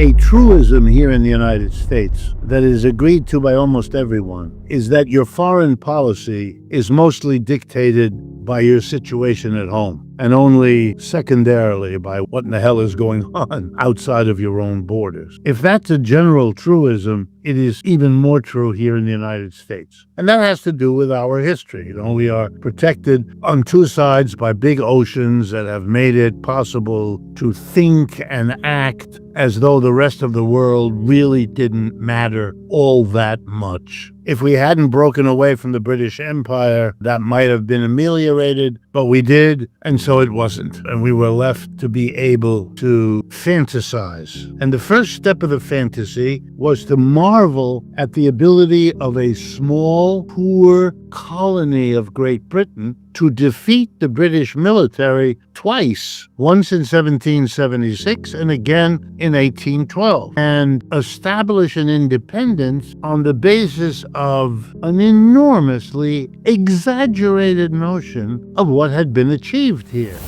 A truism here in the United States that is agreed to by almost everyone is that your foreign policy is mostly dictated by your situation at home and only secondarily by what in the hell is going on outside of your own borders. If that's a general truism, it is even more true here in the United States. And that has to do with our history. We are protected on two sides by big oceans that have made it possible to think and act as though the rest of the world really didn't matter all that much. If we hadn't broken away from the British Empire, that might have been ameliorated, but we did, and so it wasn't. And we were left to be able to fantasize. And the first step of the fantasy was to marvel at the ability of a small, poor colony of Great Britain to defeat the British military twice, once in 1776 and again in 1812, and establish an independence on the basis of an enormously exaggerated notion of what had been achieved here.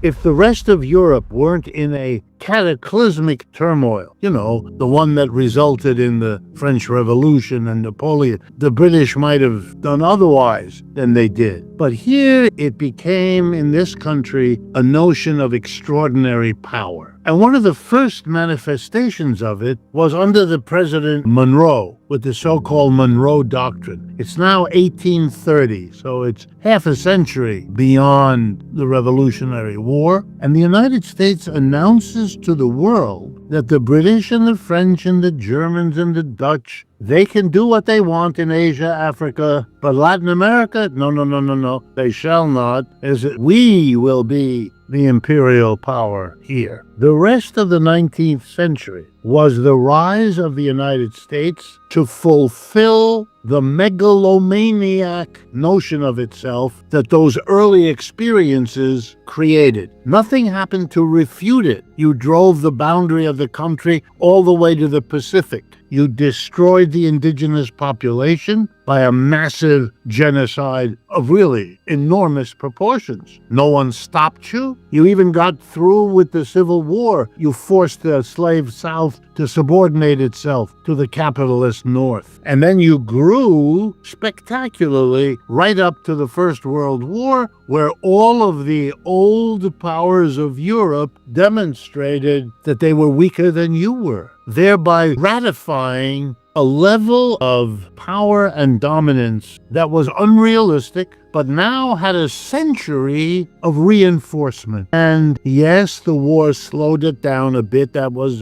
If the rest of Europe weren't in a cataclysmic turmoil, the one that resulted in the French Revolution and Napoleon, the British might have done otherwise than they did. But here it became, in this country, a notion of extraordinary power. And one of the first manifestations of it was under the President Monroe, with the so-called Monroe Doctrine. It's now 1830, so it's half a century beyond the Revolutionary War, and the United States announces to the world that the British and the French and the Germans and the Dutch, they can do what they want in Asia, Africa, but Latin America, no, they shall not, as we will be the imperial power here. The rest of the 19th century was the rise of the United States to fulfill the megalomaniac notion of itself that those early experiences created. Nothing happened to refute it. You drove the boundary of the country all the way to the Pacific. You destroyed the indigenous population by a massive genocide of really enormous proportions. No one stopped you. You even got through with the Civil War. You forced the slave South to subordinate itself to the capitalist North. And then you grew spectacularly right up to the First World War, where all of the old powers of Europe demonstrated that they were weaker than you were, thereby ratifying a level of power and dominance that was unrealistic, but now had a century of reinforcement. And yes, the war slowed it down a bit.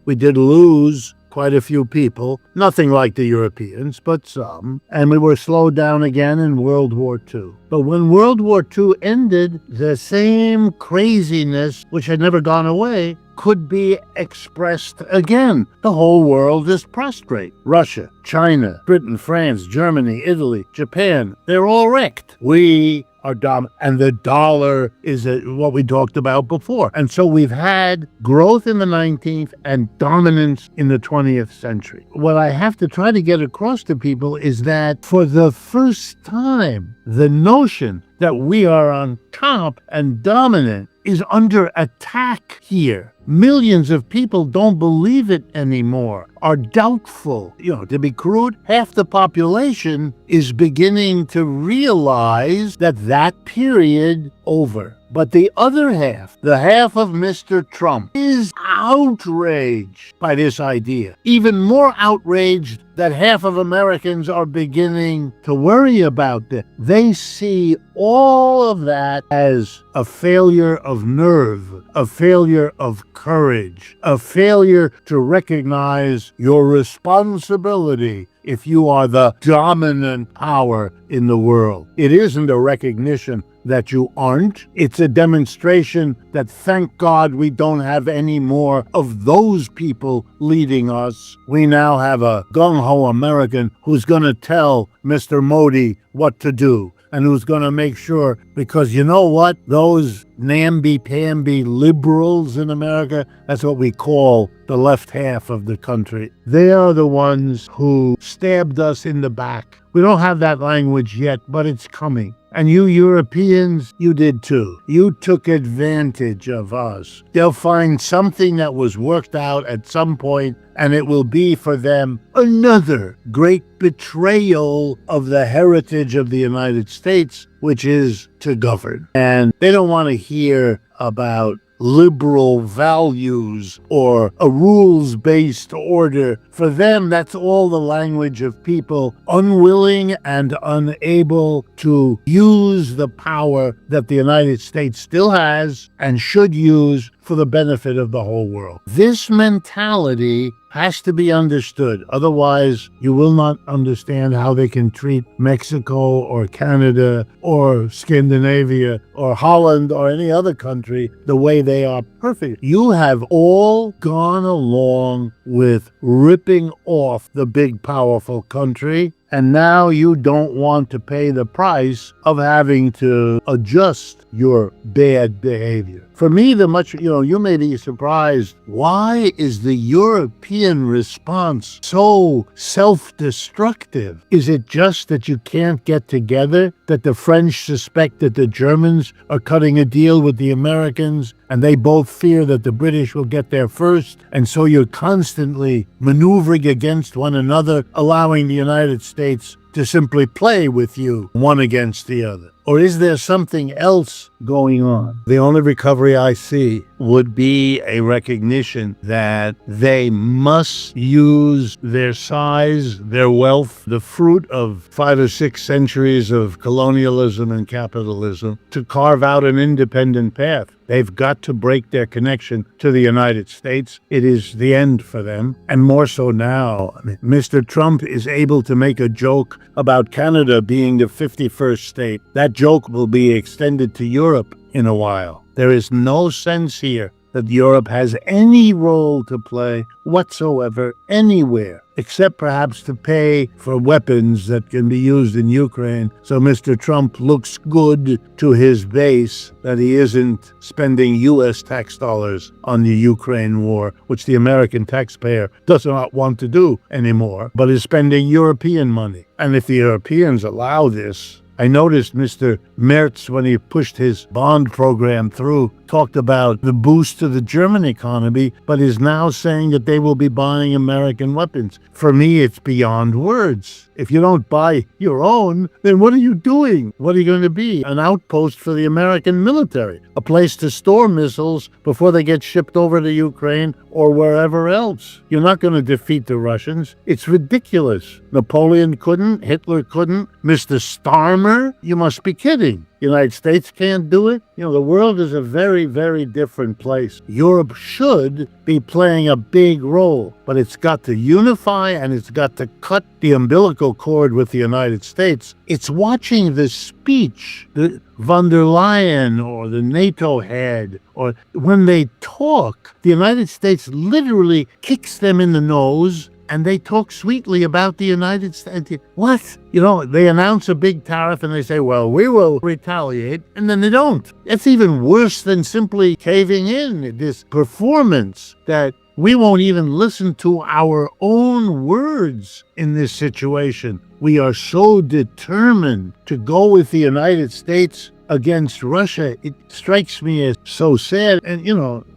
We did lose quite a few people, nothing like the Europeans, but some. And we were slowed down again in World War II. But when World War II ended, the same craziness, which had never gone away, could be expressed again. The whole world is prostrate. Russia, China, Britain, France, Germany, Italy, Japan, they're all wrecked. We are dominant, and the dollar is what we talked about before. And so we've had growth in the 19th and dominance in the 20th century. What I have to try to get across to people is that for the first time, the notion that we are on top and dominant is under attack here. Millions of people don't believe it anymore, are doubtful. To be crude, half the population is beginning to realize that period over. But the other half, the half of Mr. Trump, is outraged by this idea. Even more outraged that half of Americans are beginning to worry about this. They see all of that as a failure of nerve, a failure of courage, a failure to recognize your responsibility if you are the dominant power in the world. It isn't a recognition that you aren't. It's a demonstration that, thank God, we don't have any more of those people leading us. We now have a gung-ho American who's going to tell Mr. Modi what to do, and who's going to make sure Because you know what? Those namby-pamby liberals in America, that's what we call the left half of the country. They are the ones who stabbed us in the back. We don't have that language yet, but it's coming. And you Europeans, you did too. You took advantage of us. They'll find something that was worked out at some point, and it will be for them another great betrayal of the heritage of the United States, which is to govern. And they don't want to hear about liberal values or a rules-based order. For them, that's all the language of people unwilling and unable to use the power that the United States still has and should use for the benefit of the whole world. This mentality has to be understood. Otherwise, you will not understand how they can treat Mexico or Canada or Scandinavia or Holland or any other country the way they are perfect. You have all gone along with ripping off the big, powerful country, and now you don't want to pay the price of having to adjust your bad behavior. For me, you may be surprised. Why is the European response so self-destructive? Is it just that you can't get together? That the French suspect that the Germans are cutting a deal with the Americans, and they both fear that the British will get there first, and so you're constantly maneuvering against one another, allowing the United States to simply play with you, one against the other? Or is there something else going on? The only recovery I see would be a recognition that they must use their size, their wealth, the fruit of 5 or 6 centuries of colonialism and capitalism, to carve out an independent path. They've got to break their connection to the United States. It is the end for them, and more so now. Mr. Trump is able to make a joke about Canada being the 51st state. That joke will be extended to Europe in a while. There is no sense here that Europe has any role to play whatsoever anywhere, except perhaps to pay for weapons that can be used in Ukraine. So Mr. Trump looks good to his base that he isn't spending U.S. tax dollars on the Ukraine war, which the American taxpayer does not want to do anymore, but is spending European money. And if the Europeans allow this, I noticed Mr. Merz, when he pushed his bond program through, talked about the boost to the German economy, but is now saying that they will be buying American weapons. For me, it's beyond words. If you don't buy your own, then what are you doing? What are you going to be? An outpost for the American military, a place to store missiles before they get shipped over to Ukraine or wherever else. You're not going to defeat the Russians. It's ridiculous. Napoleon couldn't, Hitler couldn't, Mr. Starmer, you must be kidding. The United States can't do it. The world is a very, very different place. Europe should be playing a big role, but it's got to unify and it's got to cut the umbilical cord with the United States. It's watching the speech that von der Leyen or the NATO head, or when they talk, the United States literally kicks them in the nose, and they talk sweetly about the United States. What? They announce a big tariff and they say, well, we will retaliate, and then they don't. It's even worse than simply caving in. This performance that we won't even listen to our own words in this situation. We are so determined to go with the United States against Russia. It strikes me as so sad. And,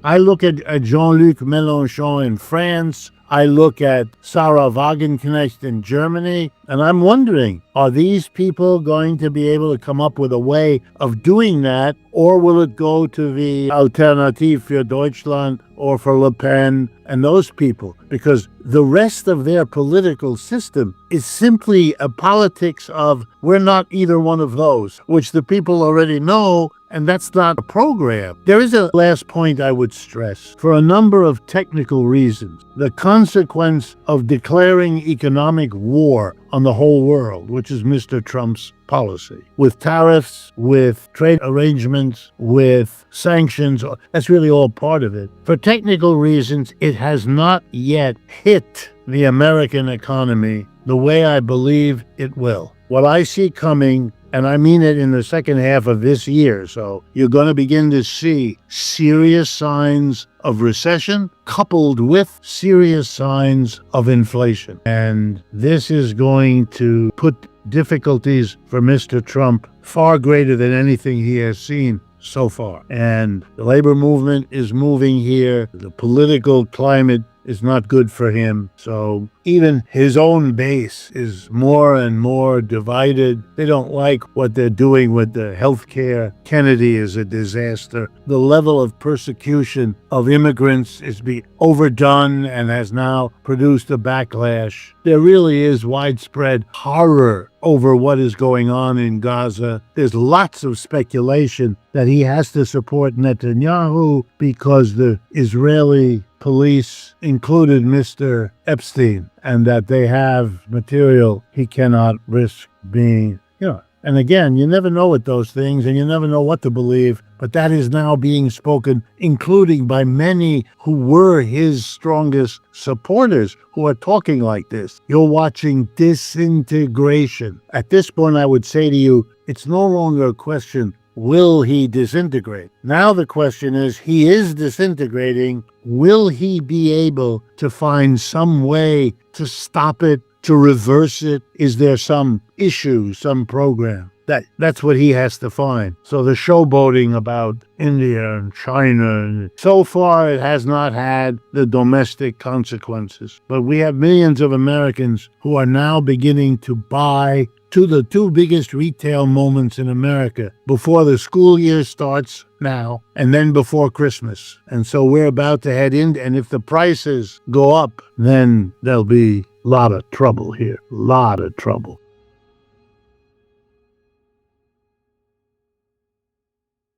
I look at Jean-Luc Mélenchon in France. I look at Sarah Wagenknecht in Germany, and I'm wondering, are these people going to be able to come up with a way of doing that, or will it go to the Alternative für Deutschland or for Le Pen and those people? Because the rest of their political system is simply a politics of we're not either one of those, which the people already know, and that's not a program. There is a last point I would stress. For a number of technical reasons, the consequence of declaring economic war on the whole world, which is Mr. Trump's policy, with tariffs, with trade arrangements, with sanctions, that's really all part of it. For technical reasons, it has not yet hit the American economy the way I believe it will. What I see coming And I mean it in the second half of this year. So you're going to begin to see serious signs of recession coupled with serious signs of inflation. And this is going to put difficulties for Mr. Trump far greater than anything he has seen so far. And the labor movement is moving here. The political climate is not good for him. So even his own base is more and more divided. They don't like what they're doing with the health care. Kennedy is a disaster. The level of persecution of immigrants is overdone and has now produced a backlash. There really is widespread horror over what is going on in Gaza. There's lots of speculation that he has to support Netanyahu because the Israeli police included Mr. Epstein and that they have material he cannot risk being, And again, you never know with those things and you never know what to believe, but that is now being spoken, including by many who were his strongest supporters who are talking like this. You're watching disintegration. At this point, I would say to you, it's no longer a question, will he disintegrate? Now the question is, he is disintegrating. Will he be able to find some way to stop it, to reverse it? Is there some issue, some program? That's what he has to find. So the showboating about India and China, so far it has not had the domestic consequences. But we have millions of Americans who are now beginning to buy to the two biggest retail moments in America before the school year starts now and then before Christmas. And so we're about to head in, and if the prices go up, then there'll be a lot of trouble here, a lot of trouble.